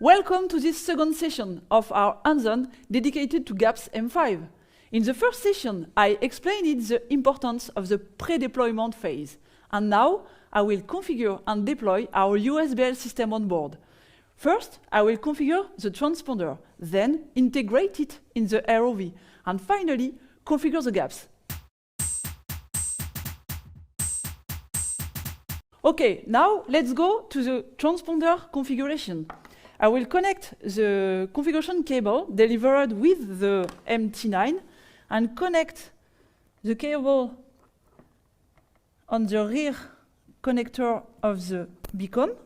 Welcome to this second session of our hands-on dedicated to GAPS M5. In the first session, I explained the importance of the pre-deployment phase. And now, I will configure and deploy our USBL system on board. First, I will configure the transponder, then integrate it in the ROV, and finally, configure the GAPS. Okay, now let's go to the transponder configuration. I will connect the configuration cable delivered with the MT9 and connect the cable on the rear connector of the beacon,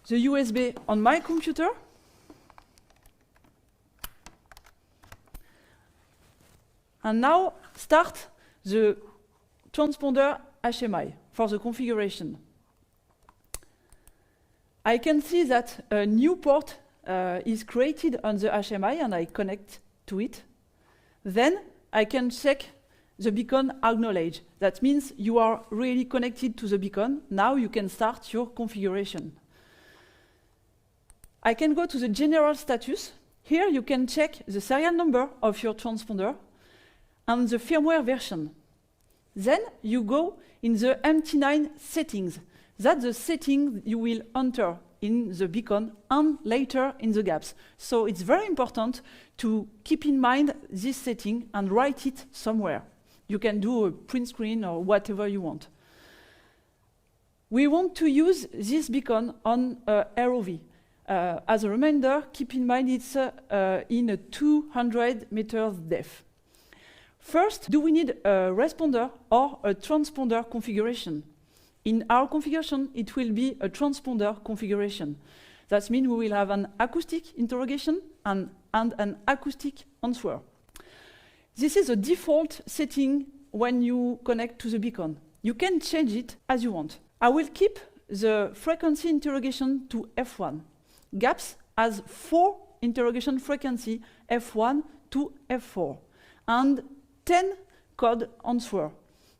the USB on my computer, and now start the transponder HMI for the configuration. I can see that a new port is created on the HMI and I connect to it. Then I can check the beacon acknowledge. That means you are really connected to the beacon. Now you can start your configuration. I can go to the general status. Here you can check the serial number of your transponder and the firmware version. Then you go in the MT9 settings. That's the setting you will enter in the beacon and later in the GAPS. So it's very important to keep in mind this setting and write it somewhere. You can do a print screen or whatever you want. We want to use this beacon on ROV. As a reminder, keep in mind it's in a 200 meters depth. First, do we need a responder or a transponder configuration? In our configuration, it will be a transponder configuration. That means we will have an acoustic interrogation and an acoustic answer. This is a default setting when you connect to the beacon. You can change it as you want. I will keep the frequency interrogation to F1. GAPS has 4 interrogation frequency, F1 to F4, and 10 code answer.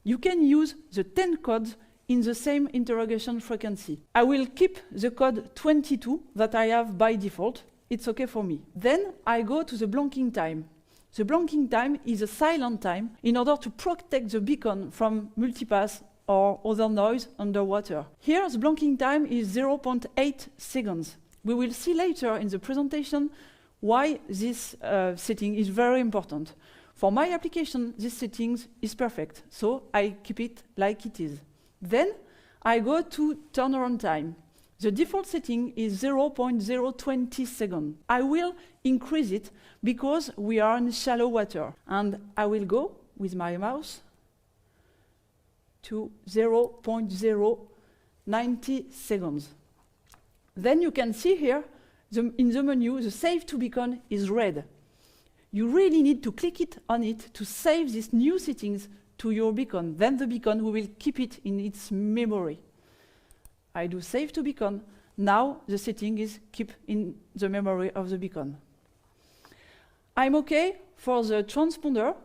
You can use the 10 codes in the same interrogation frequency. I will keep the code 22 that I have by default. It's okay for me. Then I go to the blanking time. The blanking time is a silent time in order to protect the beacon from multipass or other noise underwater. Here the blanking time is 0.8 seconds. We will see later in the presentation why this setting is very important. For my application, this setting is perfect, so I keep it like it is. Then I go to turnaround time. The default setting is 0.020 seconds. I will increase it because we are in shallow water. And I will go with my mouse to 0.090 seconds. Then you can see here, in the menu, the Save to Beacon is red. You really need to click on it to save these new settings to your beacon. Then the beacon, we will keep it in its memory. I do Save to Beacon. Now the setting is keep in the memory of the beacon. I'm okay for the transponder,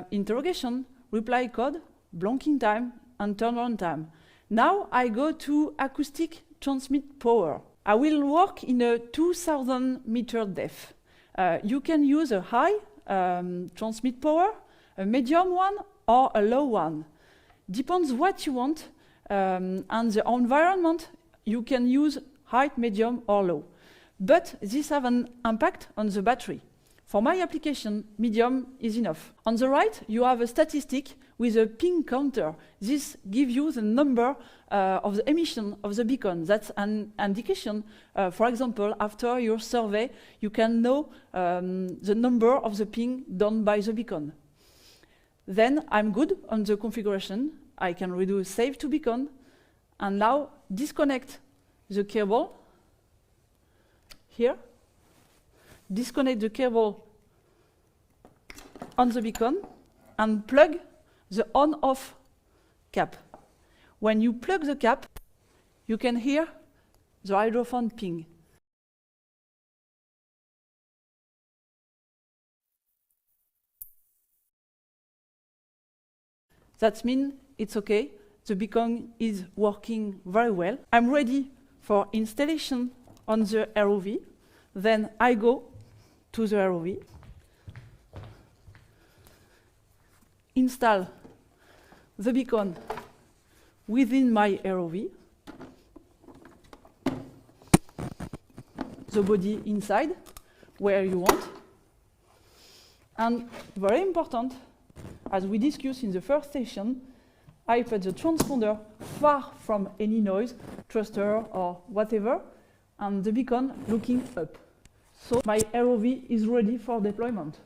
interrogation, reply code, blanking time, and turnaround time. Now I go to acoustic transmit power. I will work in a 2000 meter depth. You can use a high transmit power, a medium one, or a low one. Depends what you want, and the environment, you can use high, medium, or low. But this has an impact on the battery. For my application, medium is enough. On the right, you have a statistic with a ping counter. This gives you the number of the emission of the beacon. That's an indication. For example, after your survey, you can know the number of the ping done by the beacon. Then I'm good on the configuration. I can redo Save to Beacon, and now disconnect the cable here. Disconnect the cable on the beacon and plug the on-off cap. When you plug the cap, you can hear the hydrophone ping. That means it's okay. The beacon is working very well. I'm ready for installation on the ROV. Then I go to the ROV, install the beacon within my ROV, the body inside, where you want. And very important, as we discussed in the first session, I put the transponder far from any noise, thruster or whatever, and the beacon looking up. So my ROV is ready for deployment.